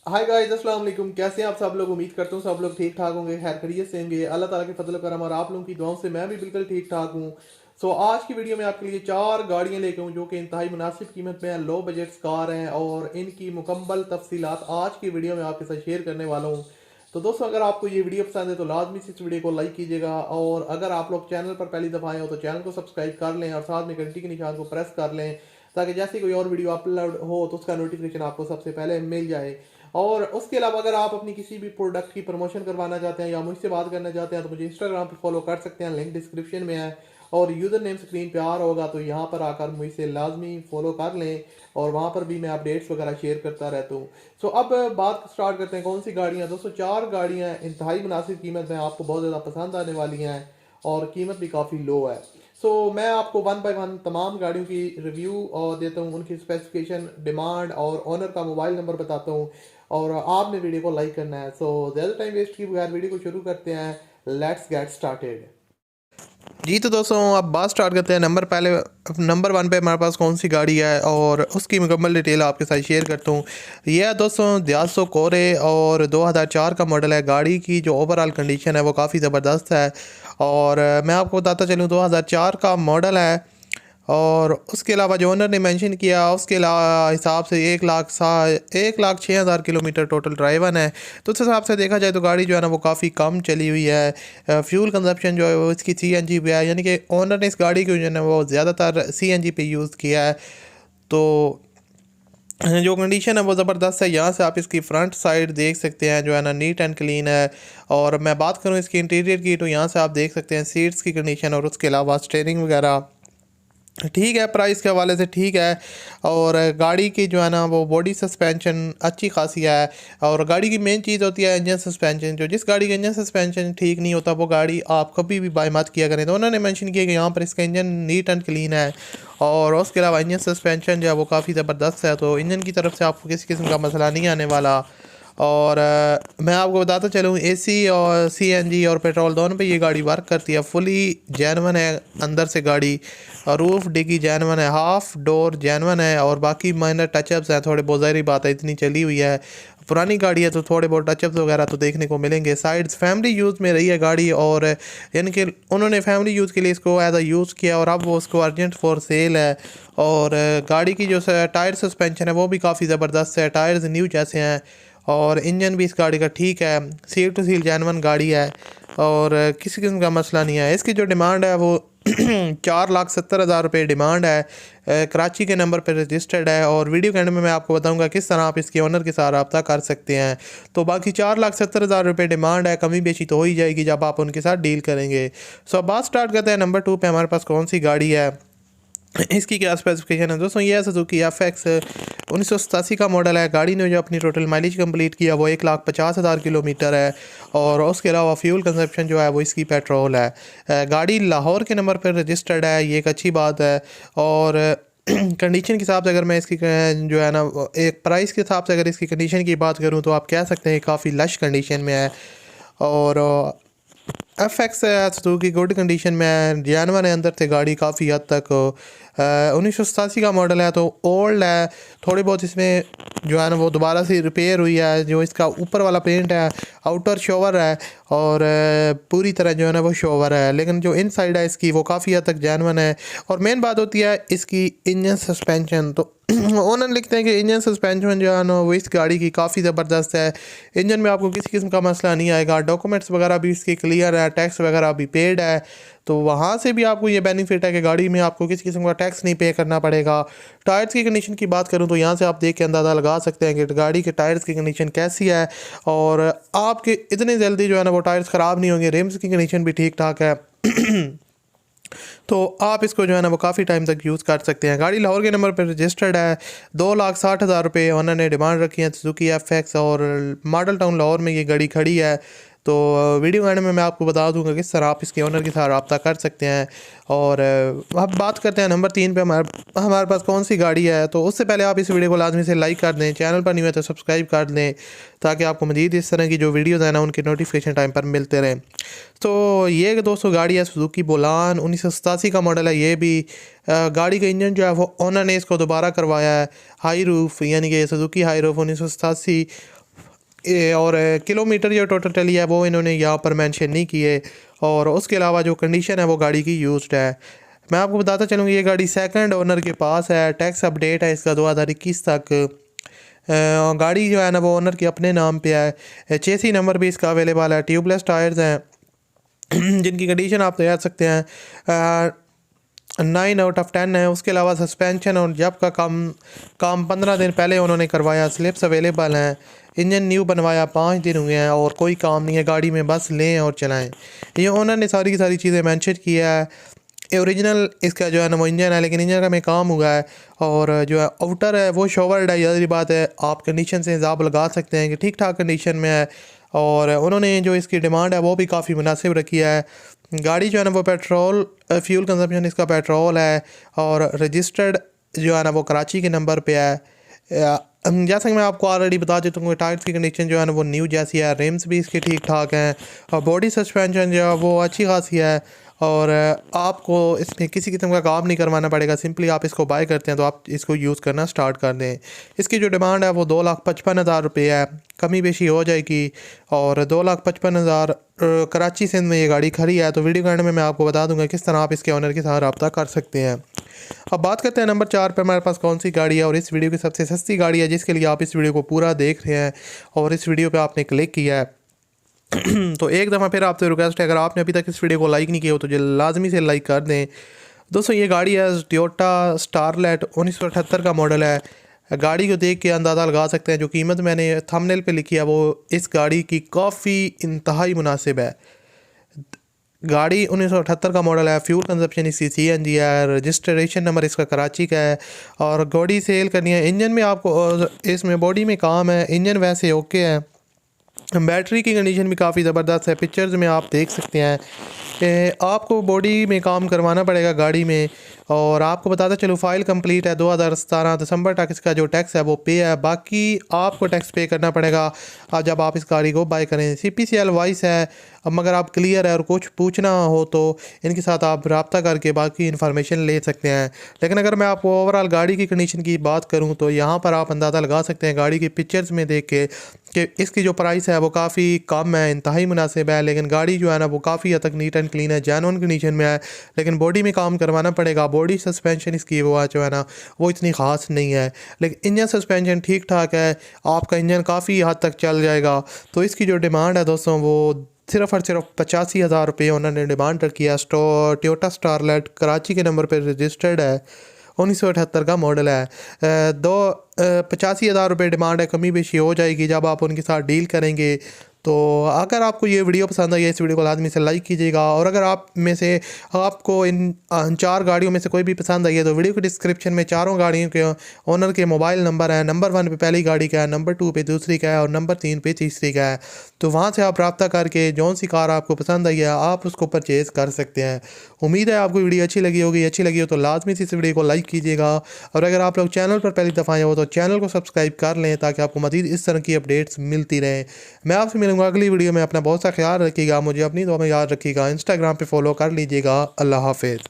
Hi guys, अस्सलाम वालेकुम। कैसे हैं आप सब लोग? उम्मीद करता हूँ सब लोग ठीक ठाक होंगे, खैर खैरियत से होंगे। अल्लाह ताला के फजल करम और आप लोगों की दुआओं से मैं भी बिल्कुल ठीक ठाक हूँ। आज की वीडियो में आपके लिए 4 गाड़ियाँ लेकर हूँ जो कि इंतहाई मुनासिब कीमत में हैं, लो बजट कार हैं और इनकी मुकम्मल तफसीलात आज की वीडियो में आपके साथ शेयर करने वाला हूँ। तो दोस्तों, अगर आपको ये वीडियो पसंद है तो लाजमी से इस वीडियो को लाइक कीजिएगा, और अगर आप लोग चैनल पर पहली दफ़ा आए हो तो चैनल को सब्सक्राइब कर लें और साथ में घंटी के निशान को प्रेस कर लें, ताकि जैसे कोई और वीडियो अपलोड हो तो उसका नोटिफिकेशन आपको सबसे पहले मिल जाए। और उसके अलावा अगर आप अपनी किसी भी प्रोडक्ट की प्रमोशन करवाना चाहते हैं या मुझसे बात करना चाहते हैं तो मुझे इंस्टाग्राम पर फॉलो कर सकते हैं, लिंक डिस्क्रिप्शन में है और यूज़र नेम स्क्रीन पे आ रहा होगा, तो यहाँ पर आकर मुझसे लाजमी फॉलो कर लें और वहाँ पर भी मैं अपडेट्स वगैरह शेयर करता रहता हूँ। अब बात स्टार्ट करते हैं कौन सी गाड़ियाँ। दोस्तों, 4 गाड़ियाँ इंतहाई मुनासिब कीमत में आपको बहुत ज़्यादा पसंद आने वाली हैं और कीमत भी काफ़ी लो है। मैं आपको वन बाय वन तमाम गाड़ियों की रिव्यू और देता हूँ, उनकी स्पेसिफिकेशन, डिमांड और ओनर का मोबाइल नंबर बताता हूँ, और आपने वीडियो को लाइक करना है। ज़्यादा टाइम वेस्ट किए बगैर वीडियो को शुरू करते हैं। Let's get started. जी तो दोस्तों, अब बात स्टार्ट करते हैं। नंबर 1 पे हमारे पास कौन सी गाड़ी है और उसकी मुकम्मल डिटेल आपके साथ शेयर करता हूँ। यह है दोस्तों दियासो कोरे और 2004 का मॉडल है। गाड़ी की जो ओवरऑल कंडीशन है वो काफ़ी ज़बरदस्त है, और मैं आपको बताता चलूँ 2004 का मॉडल है। और उसके अलावा जो ओनर ने मेंशन किया उसके अलावा हिसाब से 1,06,000 किलोमीटर टोटल ड्राइवन है। तो उस हिसाब से देखा जाए तो गाड़ी जो है ना वो काफ़ी कम चली हुई है। फ्यूल कंजप्शन जो है वो इसकी CNG पे है, यानी कि ओनर ने इस गाड़ी को जो है ना वो ज़्यादातर CNG पे यूज़ किया है। तो जो कंडीशन है वो ज़बरदस्त है। यहाँ से आप इसकी फ्रंट साइड देख सकते हैं, जो है ना नीट एंड क्लीन है। और मैं बात करूँ इसकी इंटीरियर की तो यहाँ से आप देख सकते हैं सीट्स की कंडीशन और उसके अलावा स्टेयरिंग वगैरह ठीक है, प्राइस के हवाले से ठीक है। और गाड़ी की जो है ना वो बॉडी सस्पेंशन अच्छी खासी है। और गाड़ी की मेन चीज़ होती है इंजन सस्पेंशन। जो जिस गाड़ी का इंजन सस्पेंशन ठीक नहीं होता वो गाड़ी आप कभी भी बाय मत किया करें। तो उन्होंने मेंशन किया कि यहाँ पर इसका इंजन नीट एंड क्लीन है, और उसके अलावा इंजन सस्पेंशन जो है वो काफ़ी ज़बरदस्त है। तो इंजन की तरफ से आपको किसी किस्म का मसला नहीं आने वाला। और मैं आपको बताता चलूँ AC और CNG और पेट्रोल दोनों पे ये गाड़ी वर्क करती है। फुली जैनवन है अंदर से गाड़ी, और रूफ डिगी जैनवन है, हाफ डोर जैनवन है, और बाकी माइनर टचअप्स हैं। थोड़े बहुत ज़ाहिर बात है, इतनी चली हुई है, पुरानी गाड़ी है तो थोड़े बहुत टचअप्स वगैरह तो देखने को मिलेंगे। साइड्स फैमिली यूज़ में रही है गाड़ी, और यानी कि उन्होंने फैमिली यूज़ के लिए इसको एज अ यूज़ किया और अब वो उसको अर्जेंट फॉर सेल है। और गाड़ी की जो टायर सस्पेंशन है वो भी काफ़ी ज़बरदस्त है, टायर्स न्यू जैसे हैं। और इंजन भी इस गाड़ी का ठीक है, सील टू सील जैनवन गाड़ी है, और किसी किस्म का मसला नहीं है। इसकी जो डिमांड है वो 4,70,000 रुपये डिमांड है। कराची के नंबर पर रजिस्टर्ड है, और वीडियो के एंड में मैं आपको बताऊंगा किस तरह आप इसके ओनर के साथ रब्ता कर सकते हैं। तो बाकी 4,70,000 रुपये डिमांड है, कमी बेशी तो हो ही जाएगी जब आप उनके साथ डील करेंगे। अब बात स्टार्ट करते हैं नंबर 2 पे हमारे पास कौन सी गाड़ी है, इसकी क्या स्पेसिफिकेशन है। दोस्तों, ये है सुजुकी FX 1987 का मॉडल है। गाड़ी ने जो अपनी टोटल माइलेज कंप्लीट किया वो 1,50,000 किलोमीटर है, और उसके अलावा फ्यूल कंजप्शन जो है वो इसकी पेट्रोल है। गाड़ी लाहौर के नंबर पर रजिस्टर्ड है, ये एक अच्छी बात है। और कंडीशन के हिसाब से अगर मैं इसकी जो है ना एक प्राइस के हिसाब से अगर इसकी कंडीशन की बात करूँ तो आप कह सकते हैं काफ़ी लश कंडीशन में है। और FX है सुजुकी गुड कंडीशन में है, जानवर है अंदर से गाड़ी काफ़ी हद तक। 1987 का मॉडल है तो ओल्ड है। थोड़ी बहुत इसमें जो है ना वो दोबारा से रिपेयर हुई है। जो इसका ऊपर वाला पेंट है, आउटर शोवर है, और पूरी तरह जो है ना वो शोवर है, लेकिन जो इनसाइड है इसकी वो काफ़ी हद तक जानवर है। और मेन बात होती है इसकी इंजन सस्पेंशन। तो ओनर लिखते हैं कि इंजन सस्पेंशन जो है ना वो इस गाड़ी की काफ़ी ज़बरदस्त है। इंजन में आपको किसी किस्म का मसला नहीं आएगा। डॉक्यूमेंट्स वगैरह भी इसके क्लियर है, टैक्स वगैरह भी पेड है, तो वहाँ से भी आपको ये बेनिफिट है कि गाड़ी में आपको किसी किस्म का टैक्स नहीं पे करना पड़ेगा। टायर्स की कंडीशन की बात करूँ तो यहाँ से आप देख के अंदाज़ा लगा सकते हैं कि गाड़ी के टायर्स की कंडीशन कैसी है, और आपके इतनी जल्दी जो है ना वो टायर्स ख़राब नहीं होंगे। रिम्स की कंडीशन भी ठीक ठाक है। तो आप इसको जो है ना वो काफ़ी टाइम तक यूज़ कर सकते हैं। गाड़ी लाहौर के नंबर पर रजिस्टर्ड है। 2,60,000 रुपये उन्होंने डिमांड रखी है सुजुकी FX, और मॉडल टाउन लाहौर में ये गाड़ी खड़ी है। तो वीडियो एंड में मैं आपको बता दूंगा किस तरह आप इसके ओनर के साथ रब्ता कर सकते हैं। और अब बात करते हैं नंबर 3 पे हमारे पास कौन सी गाड़ी है। तो उससे पहले आप इस वीडियो को लाजमी से लाइक कर दें, चैनल पर नहीं हुआ तो सब्सक्राइब कर दें, ताकि आपको मज़ीद इस तरह की जो वीडियोज़ हैं ना उनके नोटिफिकेशन टाइम पर मिलते रहें। तो ये दोस्तों गाड़ी है सुजुकी बोलान 1987 का मॉडल है। ये भी गाड़ी का इंजन जो है वो ओनर ने इसको दोबारा करवाया है। हाई रूफ यानी कि सुजुकी हाई रूफ 1987 और किलोमीटर जो टोटल चली है वो इन्होंने यहाँ पर मेंशन नहीं किए। और उसके अलावा जो कंडीशन है वो गाड़ी की यूज्ड है। मैं आपको बताता चलूँगी ये गाड़ी सेकंड ओनर के पास है। टैक्स अपडेट है इसका 2021 तक। गाड़ी जो है ना वो ओनर के अपने नाम पे है। चेसी नंबर भी इसका अवेलेबल है। ट्यूबलेस टायर्स हैं जिनकी कंडीशन आप देख सकते हैं 9 आउट ऑफ 10 है। उसके अलावा सस्पेंशन और जब का काम 15 दिन पहले उन्होंने करवाया। स्लिप्स अवेलेबल हैं। इंजन न्यू बनवाया 5 दिन हुए हैं और कोई काम नहीं है गाड़ी में, बस लें और चलाएं। ये ओनर ने सारी की सारी चीज़ें मेंशन किया है। ओरिजिनल इसका जो है ना वो इंजन है, लेकिन इंजन का में काम हुआ है। और जो है आउटर है वो शोवर्ड है। यही बात है, आप कंडीशन से हिसाब लगा सकते हैं कि ठीक ठाक कंडीशन में है। और उन्होंने जो इसकी डिमांड है वो भी काफ़ी मुनासिब रखी है। गाड़ी जो है ना वो पेट्रोल फ्यूल कंजप्शन इसका पेट्रोल है और रजिस्टर्ड जो है ना वो कराची के नंबर पे है। जैसा कि मैं आपको ऑलरेडी बता देता हूँ टायर्स की कंडीशन जो है ना वो न्यू जैसी है। रिम्स भी इसके ठीक ठाक हैं और बॉडी सस्पेंशन जो है वो अच्छी खासी है। और आपको इसमें किसी किस्म का काम नहीं करवाना पड़ेगा। सिंपली आप इसको बाय करते हैं तो आप इसको यूज़ करना स्टार्ट कर दें। इसकी जो डिमांड है वो 2,55,000 रुपये है। कमी बेशी हो जाएगी। और 2,55,000 कराची सिंध में ये गाड़ी खड़ी है। तो वीडियो के एंड में मैं आपको बता दूंगा किस तरह आप इसके ओनर के साथ रब्ता कर सकते हैं। अब बात करते हैं नंबर 4 पर हमारे पास कौन सी गाड़ी है। और इस वीडियो की सबसे सस्ती गाड़ी है जिसके लिए आप इस वीडियो को पूरा देख रहे हैं और इस वीडियो पर आपने क्लिक किया है। तो एक दफ़ा फिर आपसे रिक्वेस्ट है, अगर आपने अभी तक इस वीडियो को लाइक नहीं किया हो तो लाजमी से लाइक कर दें। दोस्तों ये गाड़ी है टोयोटा स्टारलेट 1978 का मॉडल है। गाड़ी को देख के अंदाज़ा लगा सकते हैं जो कीमत मैंने थंबनेल पे लिखी है वो इस गाड़ी की काफ़ी इंतहाई मुनासिब है। गाड़ी 1978 का मॉडल है। फ्यूल कंजप्शन इसकी CNG है। रजिस्ट्रेशन नंबर इसका कराची का है। और गाड़ी सेल करनी है। इंजन में आपको इसमें बॉडी में काम है। इंजन वैसे ओके है। बैटरी की कंडीशन भी काफ़ी ज़बरदस्त है। पिक्चर्स में आप देख सकते हैं कि आपको बॉडी में काम करवाना पड़ेगा गाड़ी में। और आपको बताता चलो फ़ाइल कंप्लीट है। 2017 दिसंबर तक इसका जो टैक्स है वो पे है। बाकी आपको टैक्स पे करना पड़ेगा जब आप इस गाड़ी को बाय करें। CPCL वाइस है। अब मगर आप क्लियर है और कुछ पूछना हो तो इनके साथ आप रब्ता करके बाकी इन्फॉर्मेशन ले सकते हैं। लेकिन अगर मैं आपको ओवरऑल गाड़ी की कंडीशन की बात करूं तो यहाँ पर आप अंदाज़ा लगा सकते हैं गाड़ी की पिक्चर्स में देख के कि इसकी जो प्राइस है वो काफ़ी कम है, इंतहाई मुनासिब है। लेकिन गाड़ी जो है ना वो काफ़ी हद तक नीट एंड क्लीन है, जेन्युइन कंडीशन में है। लेकिन बॉडी में काम करवाना पड़ेगा। बॉडी सस्पेंशन इसकी वो जो है ना वो इतनी ख़ास नहीं है। लेकिन इंजन सस्पेंशन ठीक ठाक है। आपका इंजन काफ़ी हद तक चल जाएगा। तो इसकी जो डिमांड है दोस्तों वो सिर्फ और सिर्फ 85,000 रुपये उन्होंने डिमांड रखी है। टोयोटा स्टारलेट कराची के नंबर पर रजिस्टर्ड है। 1978 का मॉडल है। 85,000 रुपये डिमांड है। कमी बेशी हो जाएगी जब आप उनके साथ डील करेंगे। तो अगर आपको ये वीडियो पसंद आई है इस वीडियो को लाजमी से लाइक कीजिएगा। और अगर आप में से आपको इन 4 गाड़ियों में से कोई भी पसंद आई है तो वीडियो के डिस्क्रिप्शन में चारों गाड़ियों के ओनर के मोबाइल नंबर है। नंबर 1 पे पहली गाड़ी का है, नंबर 2 पे दूसरी का है और नंबर 3 पे तीसरी का है। तो वहाँ से आप रब्ता करके जौन सी कार आपको पसंद आई है आप उसको परचेज़ कर सकते हैं। उम्मीद है आपको वीडियो अच्छी लगी होगी। अच्छी लगी हो तो लाजमी से इस वीडियो को लाइक कीजिएगा। और अगर आप लोग चैनल पर पहली दफ़ा आए हो तो चैनल को सब्सक्राइब कर लें ताकि आपको मज़ीद इस तरह की अपडेट्स मिलती रहें। मैं आपसे मिलूंगा अगली वीडियो में। अपना बहुत सा ख्याल रखिएगा। मुझे अपनी दुआ में याद रखिएगा। इंस्टाग्राम पे फॉलो कर लीजिएगा। अल्लाह हाफिज़।